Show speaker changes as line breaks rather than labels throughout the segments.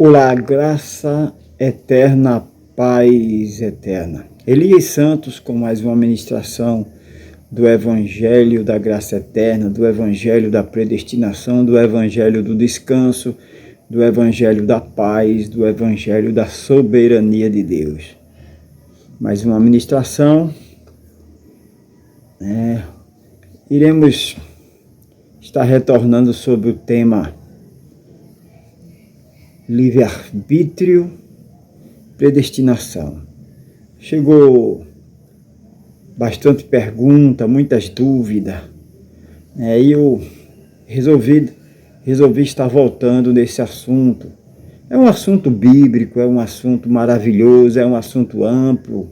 Olá, graça eterna, paz eterna. Elias Santos com mais uma ministração do Evangelho da graça eterna, do Evangelho da predestinação, do Evangelho do descanso, do Evangelho da paz, do Evangelho da soberania de Deus. Mais uma ministração. Iremos estar retornando sobre o tema livre-arbítrio, predestinação. Chegou bastante pergunta, muitas dúvidas, e eu resolvi estar voltando nesse assunto. É um assunto bíblico, é um assunto maravilhoso, é um assunto amplo,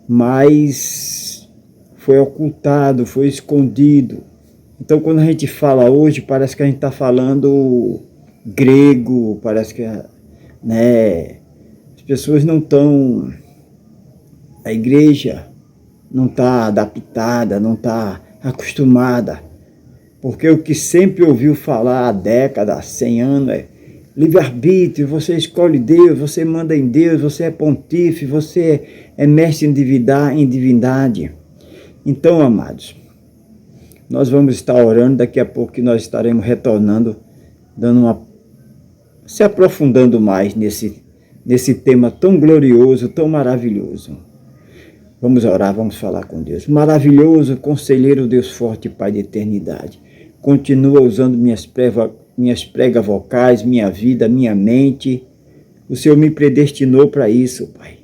mas foi ocultado, foi escondido. Então, quando a gente fala hoje, parece que a gente está falando grego, parece que as pessoas não estão, a igreja não está adaptada, não está acostumada, porque o que sempre ouviu falar há décadas, há 100 anos é livre-arbítrio, você escolhe Deus, você manda em Deus, você é pontífice, você é mestre em divindade. Então, amados, nós vamos estar orando, daqui a pouco que nós estaremos retornando, se aprofundando mais nesse tema tão glorioso, tão maravilhoso. Vamos orar, vamos falar com Deus. Maravilhoso, conselheiro, Deus forte, Pai de eternidade. Continua usando minhas pregas vocais, minha vida, minha mente. O Senhor me predestinou para isso, Pai.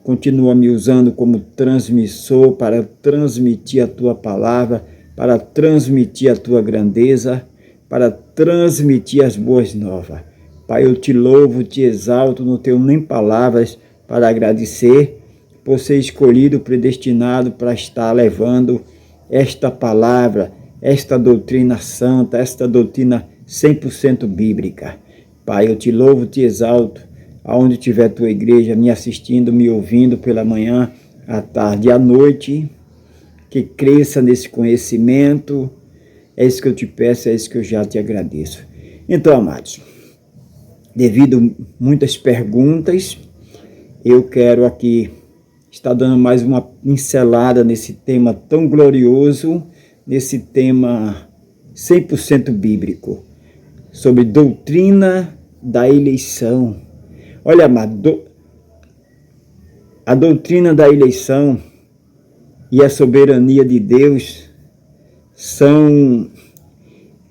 Continua me usando como transmissor para transmitir a Tua palavra, para transmitir a Tua grandeza, para transmitir as boas novas. Pai, eu te louvo, te exalto, não tenho nem palavras para agradecer por ser escolhido, predestinado para estar levando esta palavra, esta doutrina santa, esta doutrina 100% bíblica. Pai, eu te louvo, te exalto, aonde tiver tua igreja me assistindo, me ouvindo pela manhã, à tarde e à noite, que cresça nesse conhecimento. É isso que eu te peço, é isso que eu já te agradeço. Então, amados, devido muitas perguntas, eu quero aqui estar dando mais uma pincelada nesse tema tão glorioso, nesse tema 100% bíblico, sobre doutrina da eleição. Olha, amado, a doutrina da eleição e a soberania de Deus são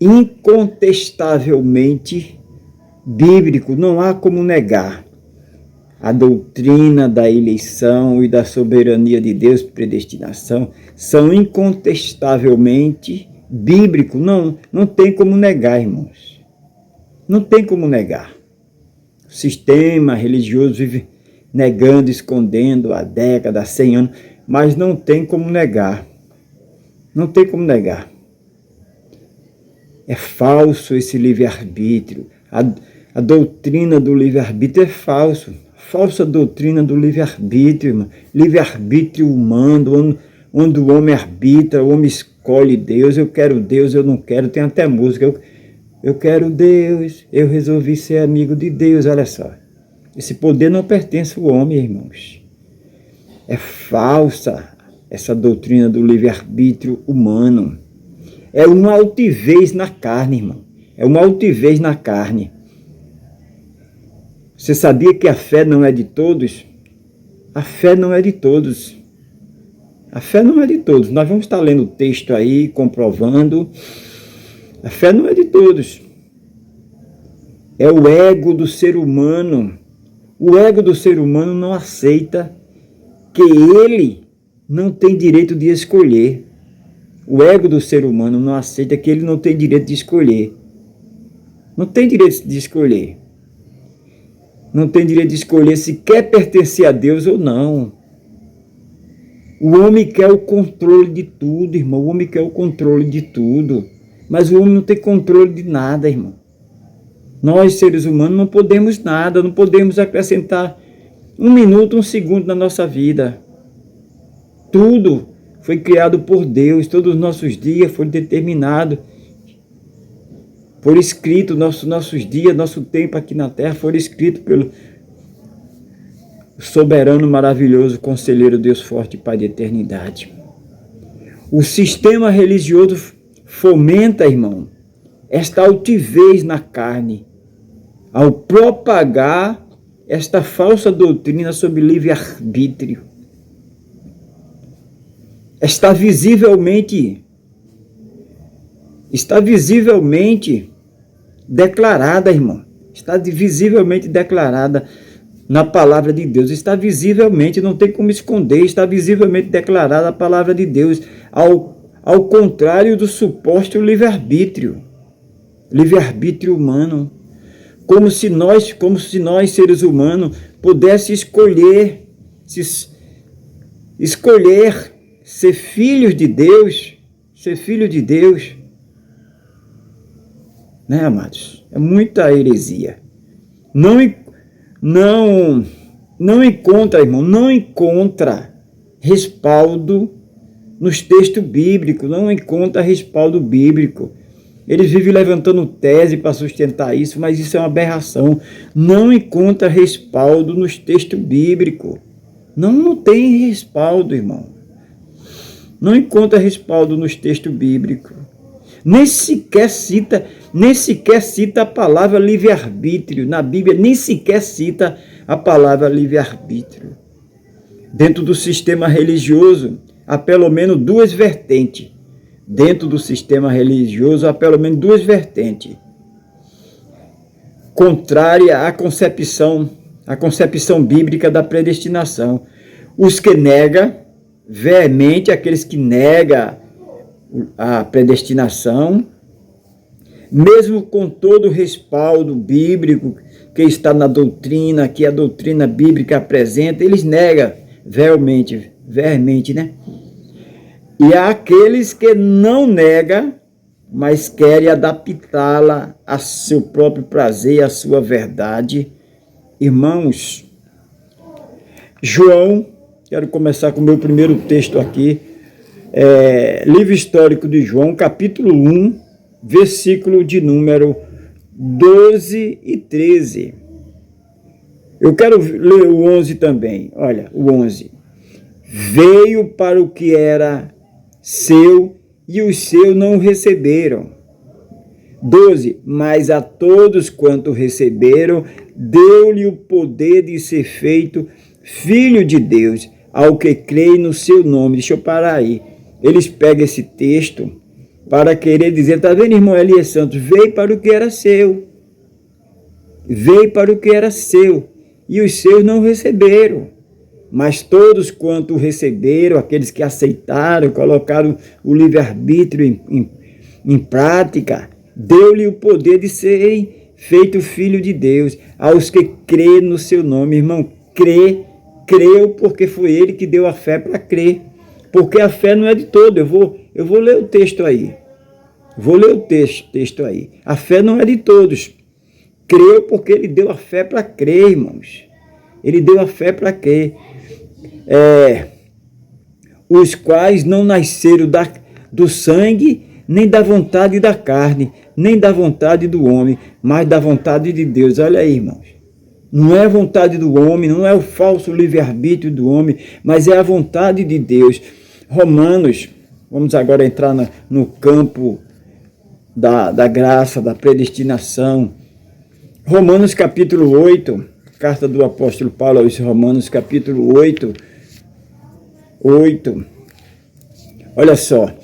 incontestavelmente bíblicos, não há como negar. A doutrina da eleição e da soberania de Deus, predestinação, são incontestavelmente bíblicos, não tem como negar, irmãos. Não tem como negar. O sistema religioso vive negando, escondendo há décadas, há 100 anos, mas não tem como negar. Não tem como negar. É falso esse livre-arbítrio. A doutrina do livre-arbítrio é falso. Falsa doutrina do livre-arbítrio, irmão. Livre-arbítrio humano, onde o homem arbitra, o homem escolhe Deus. Eu quero Deus, eu não quero. Tem até música. Eu quero Deus, eu resolvi ser amigo de Deus. Olha só. Esse poder não pertence ao homem, irmãos. É falsa essa doutrina do livre-arbítrio humano. É uma altivez na carne, irmão. É uma altivez na carne. Você sabia que a fé não é de todos? A fé não é de todos. A fé não é de todos. Nós vamos estar lendo o texto aí, comprovando. A fé não é de todos. É o ego do ser humano. O ego do ser humano não aceita que ele não tem direito de escolher. O ego do ser humano não aceita que ele não tem direito de escolher. Não tem direito de escolher. Não tem direito de escolher se quer pertencer a Deus ou não. O homem quer o controle de tudo, irmão. O homem quer o controle de tudo. Mas o homem não tem controle de nada, irmão. Nós, seres humanos, não podemos nada, não podemos acrescentar 1 minuto, 1 segundo na nossa vida. Tudo foi criado por Deus, todos os nossos dias foram determinados foram escritos, nossos dias, nosso tempo aqui na terra, foram escritos pelo soberano, maravilhoso, conselheiro, Deus forte, Pai de eternidade. O sistema religioso fomenta, irmão, esta altivez na carne, ao propagar esta falsa doutrina sobre livre-arbítrio. Está visivelmente declarada, irmão. Está visivelmente declarada na palavra de Deus. Está visivelmente, não tem como esconder, está visivelmente declarada a palavra de Deus, ao contrário do suposto livre-arbítrio humano. Como se nós, seres humanos, pudéssemos escolher ser filhos de Deus, né, amados? É muita heresia. Não encontra, irmão, não encontra respaldo nos textos bíblicos, não encontra respaldo bíblico. Eles vivem levantando tese para sustentar isso, mas isso é uma aberração. Não encontra respaldo nos textos bíblicos. Não tem respaldo, irmão. Não encontra respaldo nos textos bíblicos. Nem sequer cita a palavra livre-arbítrio. Na Bíblia, nem sequer cita a palavra livre-arbítrio. Dentro do sistema religioso, há pelo menos duas vertentes. Contrária à concepção bíblica da predestinação. Os que negam veemente, aqueles que negam a predestinação, mesmo com todo o respaldo bíblico que está na doutrina, que a doutrina bíblica apresenta, eles negam veemente, né? E há aqueles que não negam, mas querem adaptá-la a seu próprio prazer, a sua verdade. Irmãos, João, quero começar com o meu primeiro texto aqui, livro histórico de João, capítulo 1, versículo de número 12 e 13. Eu quero ler o 11 também. Olha, o 11. Veio para o que era seu, e os seus não o receberam. 12. Mas a todos quanto receberam, deu-lhe o poder de ser feito filho de Deus, ao que crê no seu nome. Deixa eu parar aí. Eles pegam esse texto para querer dizer, tá vendo, irmão Elias Santos? Veio para o que era seu. E os seus não receberam. Mas todos quanto receberam, aqueles que aceitaram, colocaram o livre-arbítrio em prática, deu-lhe o poder de serem feito filho de Deus, aos que crê no seu nome. Irmão, creu porque foi ele que deu a fé para crer. Porque a fé não é de todo. Eu vou ler o texto aí. A fé não é de todos. Creu porque ele deu a fé para crer, irmãos. Ele deu a fé para crer. Os quais não nasceram do sangue, nem da vontade da carne, nem da vontade do homem, mas da vontade de Deus. Olha aí, irmãos. Não é a vontade do homem, não é o falso livre-arbítrio do homem, mas é a vontade de Deus. Romanos, vamos agora entrar no campo da graça, da predestinação. Romanos capítulo 8, carta do apóstolo Paulo aos Romanos capítulo 8. Olha só,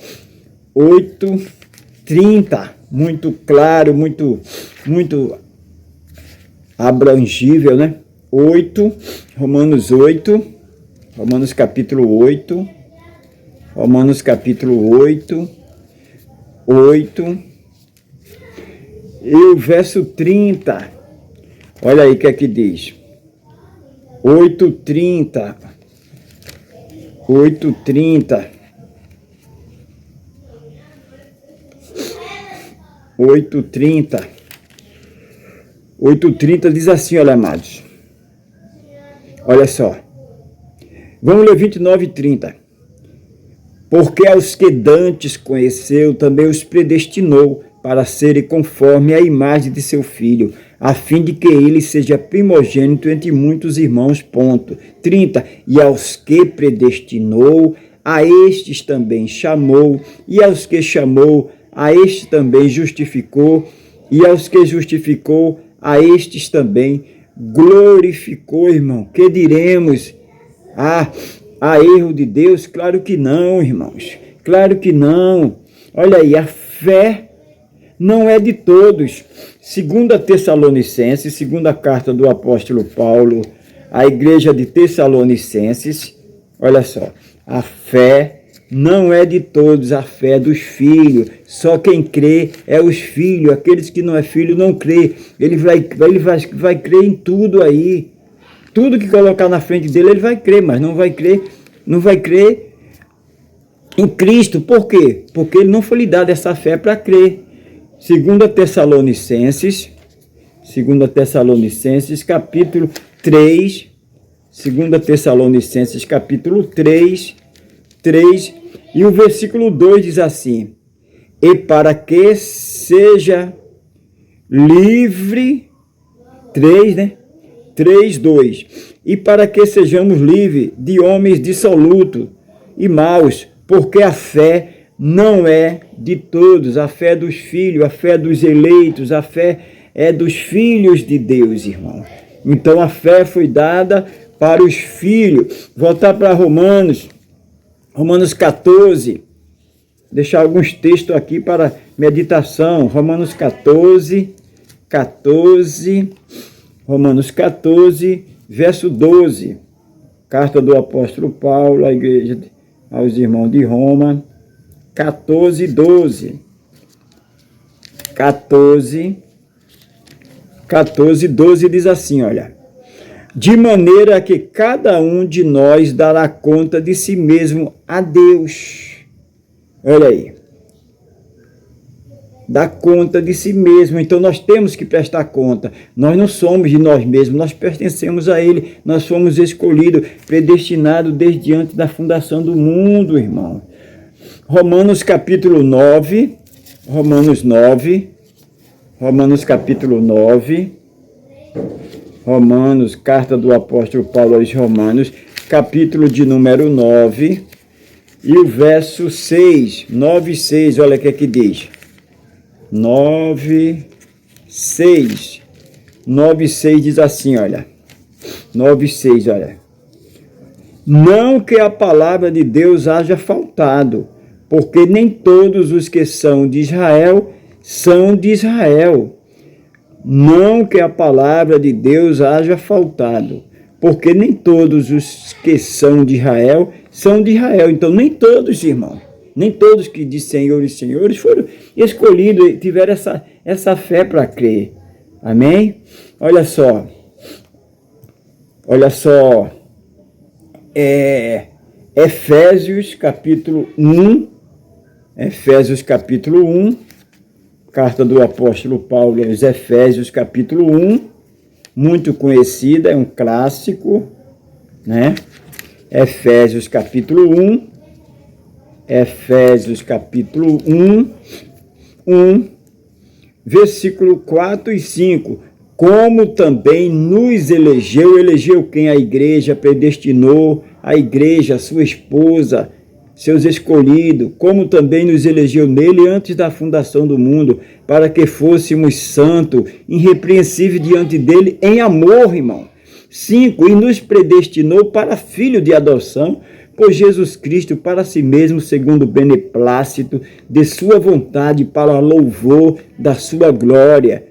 8:30, muito claro, muito abrangível, né? Romanos capítulo 8, e o verso 30, olha aí o que é que diz, 8:30, 8:30 diz assim, olha, amados, olha só, vamos ler 29:30. Porque aos que dantes conheceu, também os predestinou para serem conforme a imagem de seu Filho, a fim de que ele seja primogênito entre muitos irmãos. 30. E aos que predestinou, a estes também chamou, e aos que chamou, a estes também justificou, e aos que justificou, a estes também glorificou. Irmão, que diremos? Há erro de Deus? Claro que não, irmãos. Claro que não. Olha aí, a fé não é de todos. 2 Tessalonicenses, segunda carta do apóstolo Paulo à igreja de Tessalonicenses, olha só, a fé não é de todos, a fé é dos filhos. Só quem crê é os filhos. Aqueles que não é filho não crê. Ele vai crer em tudo aí. Tudo que colocar na frente dele, ele vai crer, mas não vai crer em Cristo. Por quê? Porque ele não foi lhe dado essa fé para crer. 2 Tessalonicenses, capítulo 3, 2 Tessalonicenses, capítulo 3, e o versículo 2 diz assim: e para que seja livre, 3:2, e para que sejamos livres de homens dissolutos e maus, porque a fé não é de todos, a fé é dos filhos, a fé é dos eleitos, a fé é dos filhos de Deus, irmão. Então a fé foi dada para os filhos. Voltar para Romanos 14, deixar alguns textos aqui para meditação. Romanos 14, verso 12, carta do apóstolo Paulo à igreja, aos irmãos de Roma, 14, 12, 12 diz assim, olha: de maneira que cada um de nós dará conta de si mesmo a Deus. Olha aí. Dá conta de si mesmo. Então nós temos que prestar conta. Nós não somos de nós mesmos, nós pertencemos a Ele. Nós fomos escolhidos, predestinados desde antes da fundação do mundo, irmão. Romanos capítulo 9, carta do apóstolo Paulo aos Romanos, capítulo de número 9, e o verso 6, 9:6, olha o que é que diz. 9:6 diz assim, olha. 9:6, olha. Não que a palavra de Deus haja faltado, porque nem todos os que são de Israel são de Israel. Não que a palavra de Deus haja faltado, porque nem todos os que são de Israel são de Israel. Então, nem todos, irmão, nem todos que de senhores e senhores foram escolhidos e tiveram essa fé para crer. Amém? Olha só. Efésios capítulo 1, carta do apóstolo Paulo aos Efésios capítulo 1, muito conhecida, é um clássico, né? Efésios capítulo 1, versículo 4 e 5. Como também nos elegeu quem? A igreja, predestinou a igreja, sua esposa, seus escolhidos, como também nos elegeu nele antes da fundação do mundo, para que fôssemos santos, irrepreensíveis diante dele em amor, irmão. 5. E nos predestinou para filho de adoção, por Jesus Cristo, para si mesmo, segundo o beneplácito de sua vontade, para louvor da sua glória,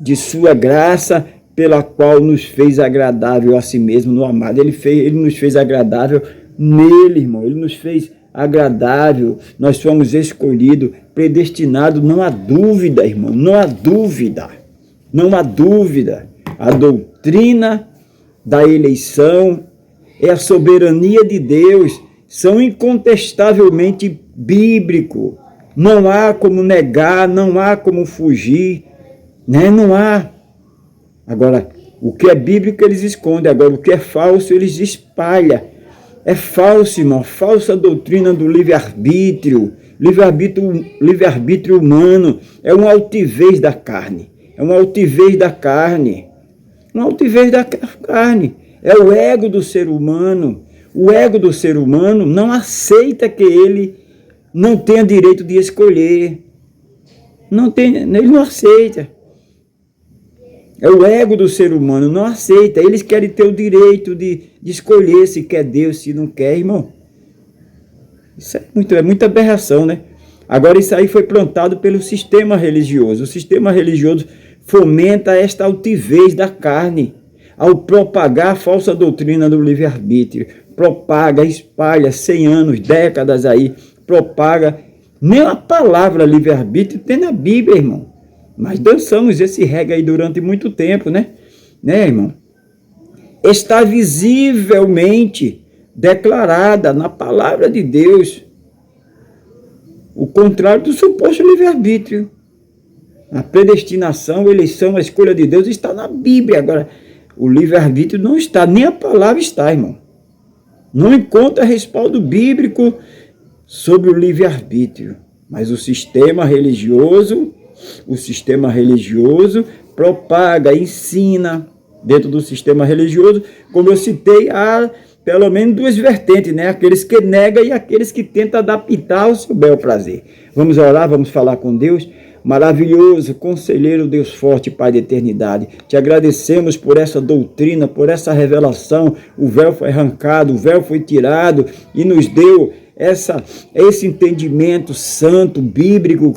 de sua graça, pela qual nos fez agradável a si mesmo no amado. Ele nos fez agradável nele, irmão. Ele nos fez agradável. Nós fomos escolhidos, predestinados. Não há dúvida, irmão. Não há dúvida. A doutrina da eleição é a soberania de Deus. São incontestavelmente bíblico. Não há como negar, não há como fugir. Né? Não há. Agora, o que é bíblico eles escondem. Agora, o que é falso eles espalham. É falso, irmão. Falsa doutrina do livre-arbítrio. Livre-arbítrio humano é uma altivez da carne. É uma altivez da carne. Uma altivez da carne. É o ego do ser humano. O ego do ser humano não aceita que ele não tenha direito de escolher. Ele não aceita. É o ego do ser humano, não aceita. Eles querem ter o direito de escolher se quer Deus, se não quer, irmão. Isso é muita aberração, né? Agora isso aí foi plantado pelo sistema religioso. O sistema religioso fomenta esta altivez da carne ao propagar a falsa doutrina do livre-arbítrio. Propaga, espalha 100 anos, décadas aí, propaga. Nem a palavra livre-arbítrio tem na Bíblia, irmão. Mas dançamos esse reggae aí durante muito tempo, né? Né, irmão? Está visivelmente declarada na palavra de Deus o contrário do suposto livre-arbítrio. A predestinação, a eleição, a escolha de Deus está na Bíblia. Agora, o livre-arbítrio não está, nem a palavra está, irmão. Não encontra respaldo bíblico sobre o livre-arbítrio. Mas o sistema religioso propaga, ensina dentro do sistema religioso, como eu citei, há pelo menos duas vertentes, né? Aqueles que negam e aqueles que tentam adaptar ao seu bel prazer. Vamos orar, vamos falar com Deus. Maravilhoso, conselheiro, Deus forte, Pai da eternidade, te agradecemos por essa doutrina, por essa revelação. O véu foi arrancado, o véu foi tirado e nos deu esse entendimento santo, bíblico,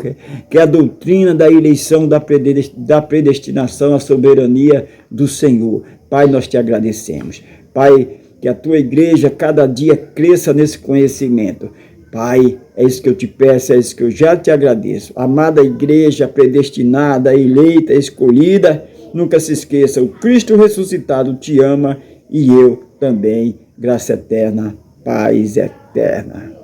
que é a doutrina da eleição, da predestinação, a soberania do Senhor. Pai, nós te agradecemos. Pai, que a tua igreja cada dia cresça nesse conhecimento. Pai, é isso que eu te peço, é isso que eu já te agradeço. Amada igreja predestinada, eleita, escolhida, nunca se esqueça, o Cristo ressuscitado te ama e eu também. Graça eterna, paz eterna.